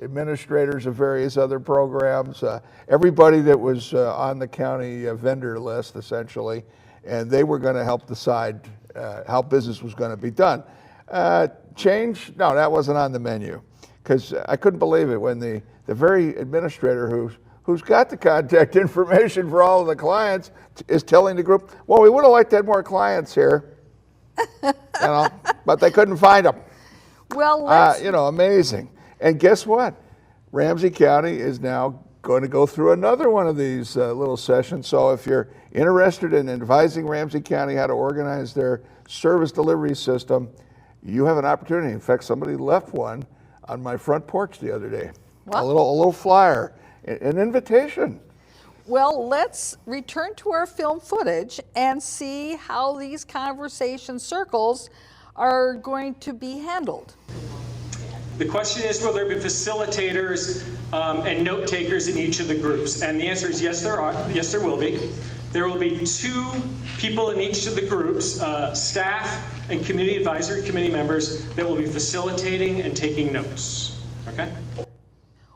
Speaker 2: administrators of various other programs, everybody that was on the county vendor list, essentially. And they were going to help decide how business was going to be done. Change? No, that wasn't on the menu. Because I couldn't believe it when the very administrator who's got the contact information for all of the clients is telling the group, well, we would have liked to have more clients here, but they couldn't find them.
Speaker 1: Well,
Speaker 2: amazing. And guess what? Ramsey County is now going to go through another one of these little sessions. So if you're interested in advising Ramsey County how to organize their service delivery system, you have an opportunity. In fact, somebody left one on my front porch the other day.
Speaker 1: What?
Speaker 2: A little flyer, an invitation.
Speaker 1: Well, let's return to our film footage and see how these conversation circles are going to be handled.
Speaker 5: The question is, will there be facilitators and note takers in each of the groups? And the answer is yes, there are. Yes, there will be. There will be 2 people in each of the groups, staff and community advisory committee members, that will be facilitating and taking notes. Okay?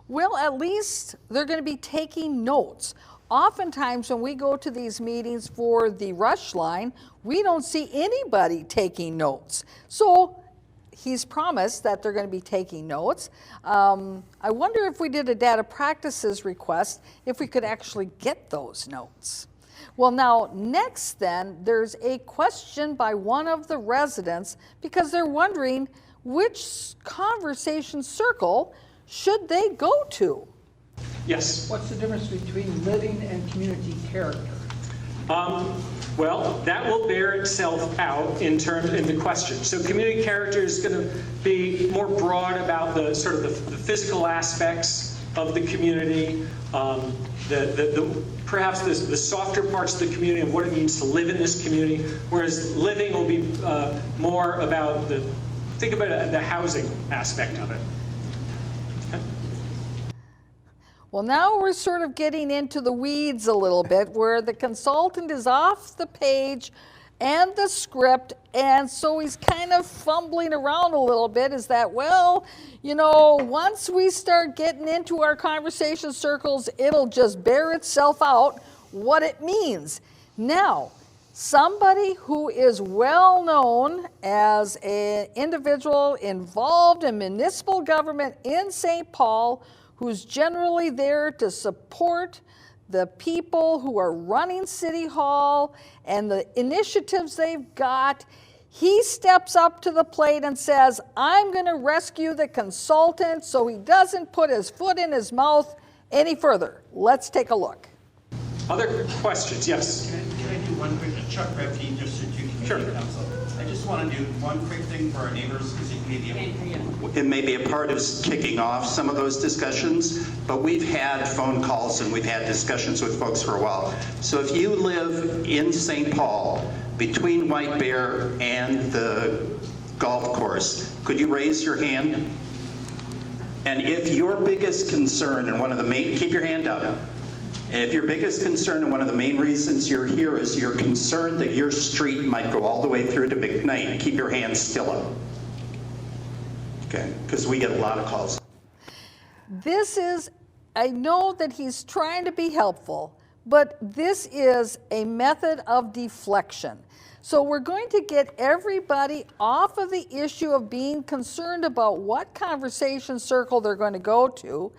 Speaker 1: Well, at least they're going to be taking notes. Oftentimes when we go to these meetings for the rush line, we don't see anybody taking notes. So he's promised that they're going to be taking notes. I wonder if we did a data practices request, if we could actually get those notes. Well, now, next then, there's a question by one of the residents because they're wondering which conversation circle should they go to?
Speaker 5: Yes?
Speaker 6: What's the difference between living and community character?
Speaker 5: Well, that will bear itself out in the question. So community character is going to be more broad about the sort of the physical aspects of the community, perhaps the softer parts of the community and what it means to live in this community, whereas living will be more about think about the housing aspect of it. Okay.
Speaker 1: Well, now we're sort of getting into the weeds a little bit, where the consultant is off the page and the script, and so he's kind of fumbling around a little bit. Is that, well, you know, once we start getting into our conversation circles, it'll just bear itself out what it means. Now, somebody who is well known as an individual involved in municipal government in St. Paul, who's generally there to support the people who are running City Hall and the initiatives they've got, he steps up to the plate and says, I'm going to rescue the consultant so he doesn't put his foot in his mouth any further. Let's take a look.
Speaker 5: Other questions? Yes.
Speaker 7: Can I do one quick, Chuck Repke, District 2 Community
Speaker 5: Sure.
Speaker 7: Council. I just want to do one quick thing for our neighbors, because it may be a part of kicking off some of those discussions, but we've had phone calls and we've had discussions with folks for a while. So if you live in St. Paul, between White Bear and the golf course, could you raise your hand? And if your biggest concern and one of the main, keep your hand up. If your biggest concern and one of the main reasons you're here is you're concerned that your street might go all the way through to McKnight, keep your hand still up. Okay, because we get a lot of calls.
Speaker 1: This is, I know that he's trying to be helpful, but this is a method of deflection. So we're going to get everybody off of the issue of being concerned about what conversation circle they're going to go to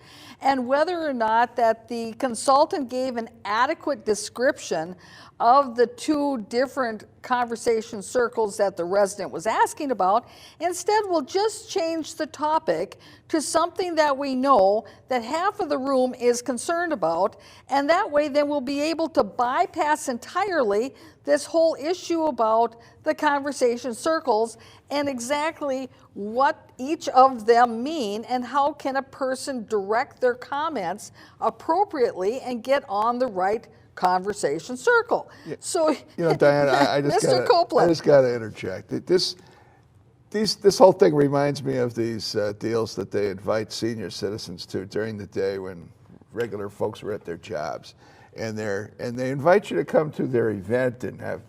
Speaker 1: and whether or not that the consultant gave an adequate description of the two different conversation circles that the resident was asking about. Instead, we'll just change the topic to something that we know that half of the room is concerned about, and that way then we'll be able to bypass entirely this whole issue about the conversation circles and exactly what each of them mean and how can a person direct their comments appropriately and get on the right conversation circle. Yeah. So,
Speaker 2: you know, Diana, I just
Speaker 1: Mr. Copeland.
Speaker 2: I just got to interject. This whole thing reminds me of these deals that they invite senior citizens to during the day when regular folks are at their jobs, and they invite you to come to their event and have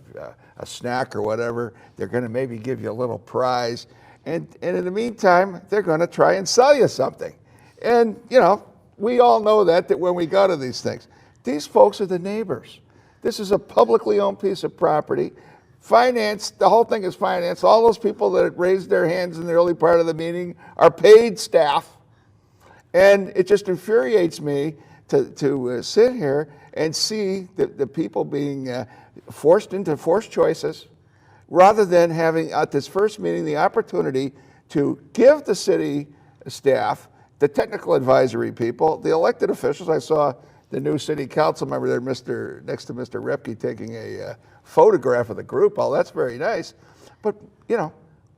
Speaker 2: a snack or whatever. They're going to maybe give you a little prize, and in the meantime, they're going to try and sell you something. And you know, we all know that when we go to these things. These folks are the neighbors. This is a publicly owned piece of property. Financed, the whole thing is financed. All those people that raised their hands in the early part of the meeting are paid staff. And it just infuriates me to sit here and see the people being forced into forced choices rather than having at this first meeting the opportunity to give the city staff, the technical advisory people, the elected officials. I saw the new city council member there, next to Mr. Repke, taking a photograph of the group. Oh, that's very nice. But, you know,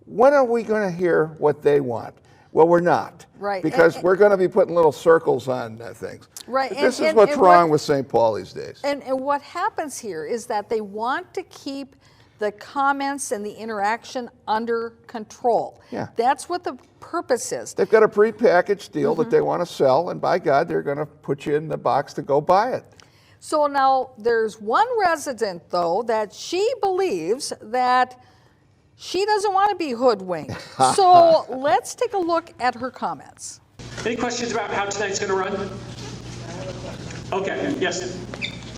Speaker 2: when are we going to hear what they want? Well, we're not.
Speaker 1: Right.
Speaker 2: Because we're going to be putting little circles on things.
Speaker 1: Right.
Speaker 2: This is what's wrong with St. Paul these days.
Speaker 1: And what happens here is that they want to keep the comments and the interaction under control.
Speaker 2: Yeah.
Speaker 1: That's what the purpose is.
Speaker 2: They've got a prepackaged deal that they want to sell, and by God, they're going to put you in the box to go buy it.
Speaker 1: So now there's one resident, though, that she believes that she doesn't want to be hoodwinked. So let's take a look at her comments.
Speaker 5: Any questions about how tonight's going to run? Okay, yes.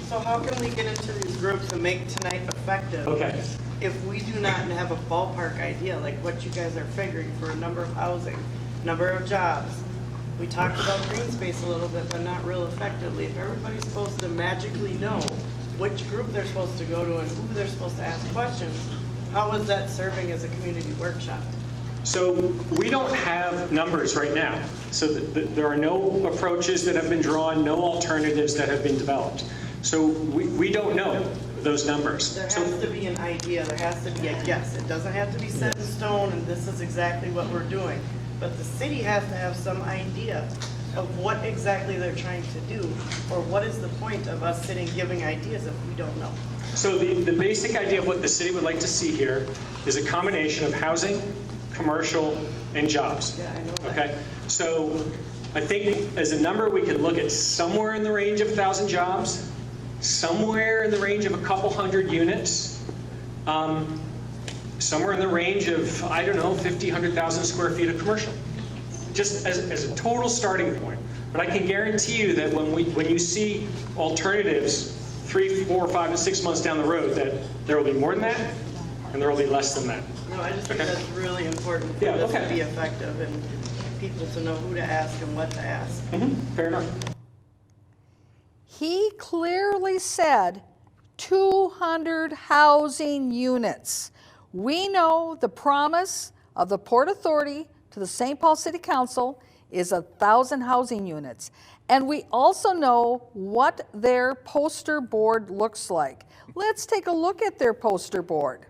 Speaker 8: So how can we get into these groups and make tonight effective?
Speaker 5: Okay.
Speaker 8: If we do not have a ballpark idea, like what you guys are figuring for a number of housing, number of jobs. We talked about green space a little bit, but not real effectively. If everybody's supposed to magically know which group they're supposed to go to and who they're supposed to ask questions, how is that serving as a community workshop?
Speaker 5: So we don't have numbers right now. So there are no approaches that have been drawn, no alternatives that have been developed. So we don't know those numbers.
Speaker 8: There has to be an idea, there has to be a guess. It doesn't have to be set in stone and this is exactly what we're doing. But the city has to have some idea of what exactly they're trying to do, or what is the point of us sitting giving ideas if we don't know?
Speaker 5: So the basic idea of what the city would like to see here is a combination of housing, commercial, and jobs.
Speaker 8: Yeah, I know that.
Speaker 5: Okay, so I think as a number we could look at somewhere in the range of 1,000 jobs, somewhere in the range of a couple hundred units, somewhere in the range of, I don't know, 50, 100,000 square feet of commercial, just as a total starting point. But I can guarantee you that when you see alternatives 3, 4, 5, and 6 months down the road, that there will be more than that, and there will be less than that.
Speaker 8: No, I just think
Speaker 5: Okay.
Speaker 8: that's really important for
Speaker 5: Yeah,
Speaker 8: this
Speaker 5: okay.
Speaker 8: to be effective and people to know who to ask and what to ask.
Speaker 5: Fair enough.
Speaker 1: He clearly said 200 housing units. We know the promise of the Port Authority to the St. Paul City Council is 1,000 housing units. And we also know what their poster board looks like. Let's take a look at their poster board.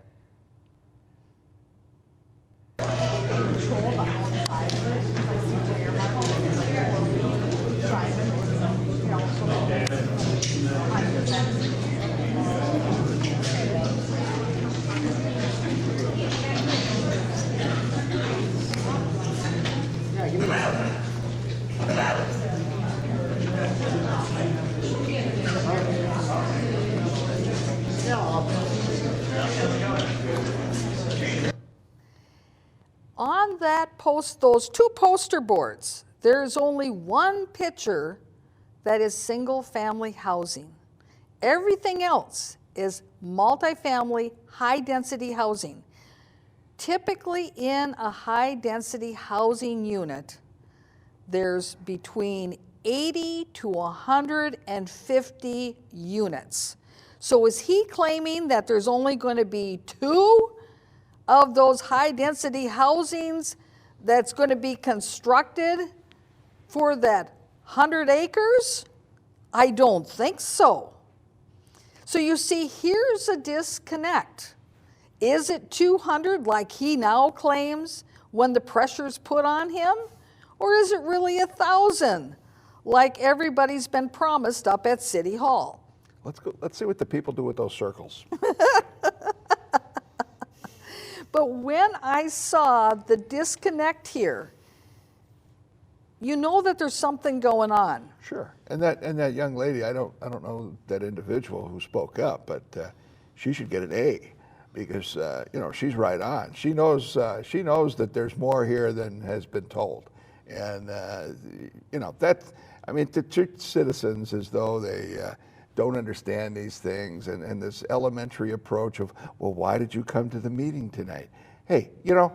Speaker 1: On that those two poster boards, there's only one picture that is single-family housing. Everything else is multifamily, high-density housing. Typically in a high-density housing unit, there's between 80 to 150 units. So is he claiming that there's only going to be 2 of those high-density housings that's going to be constructed for that 100 acres? I don't think so. So you see, here's a disconnect. Is it 200 like he now claims when the pressure's put on him? Or is it really 1,000 like everybody's been promised up at City Hall?
Speaker 2: Let's see what the people do with those circles.
Speaker 1: But when I saw the disconnect here, you know that there's something going on.
Speaker 2: Sure. And that young lady, I don't know that individual who spoke up, but she should get an A because she's right on. She knows that there's more here than has been told, and to treat citizens as though they don't understand these things and this elementary approach of, well, why did you come to the meeting tonight? Hey,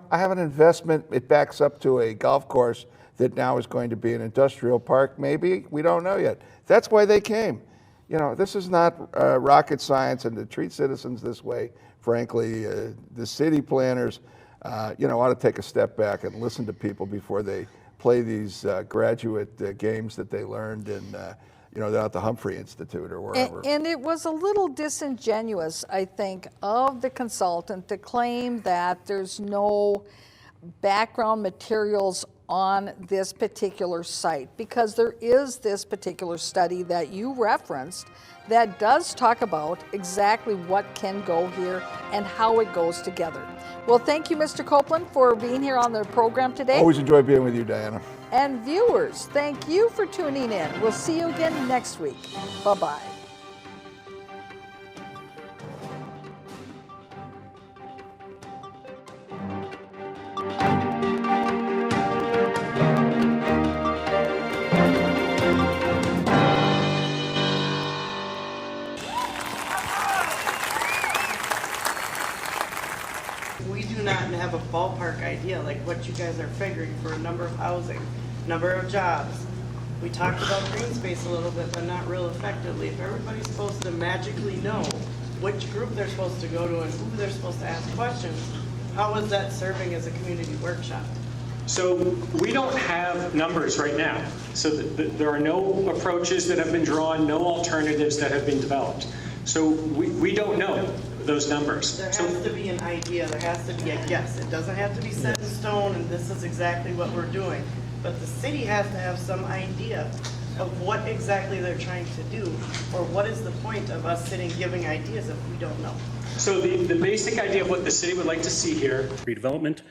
Speaker 2: I have an investment. It backs up to a golf course that now is going to be an industrial park, maybe. We don't know yet. That's why they came. This is not rocket science, and to treat citizens this way, frankly, the city planners, ought to take a step back and listen to people before they play these graduate games that they learned in at the Humphrey Institute or wherever.
Speaker 1: And it was a little disingenuous, I think, of the consultant to claim that there's no background materials on this particular site, because there is this particular study that you referenced that does talk about exactly what can go here and how it goes together. Well, thank you, Mr. Copeland, for being here on the program today.
Speaker 2: Always enjoy being with you, Diana.
Speaker 1: And viewers, thank you for tuning in. We'll see you again next week. Bye-bye.
Speaker 8: We do not have a ballpark idea, like what you guys are figuring for a number of housing, number of jobs. We talked about green space a little bit, but not real effectively. If everybody's supposed to magically know which group they're supposed to go to and who they're supposed to ask questions, how is that serving as a community workshop?
Speaker 5: So we don't have numbers right now. So there are no approaches that have been drawn, no alternatives that have been developed. So we don't know those numbers.
Speaker 8: There has to be an idea, there has to be a guess. It doesn't have to be set in stone and this is exactly what we're doing. But the city has to have some idea of what exactly they're trying to do, or what is the point of us sitting giving ideas if we don't know?
Speaker 5: So the basic idea of what the city would like to see here.
Speaker 9: Redevelopment,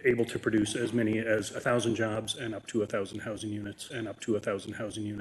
Speaker 9: able to produce as many as 1,000 jobs and up to 1,000 housing units and up to 1,000 housing units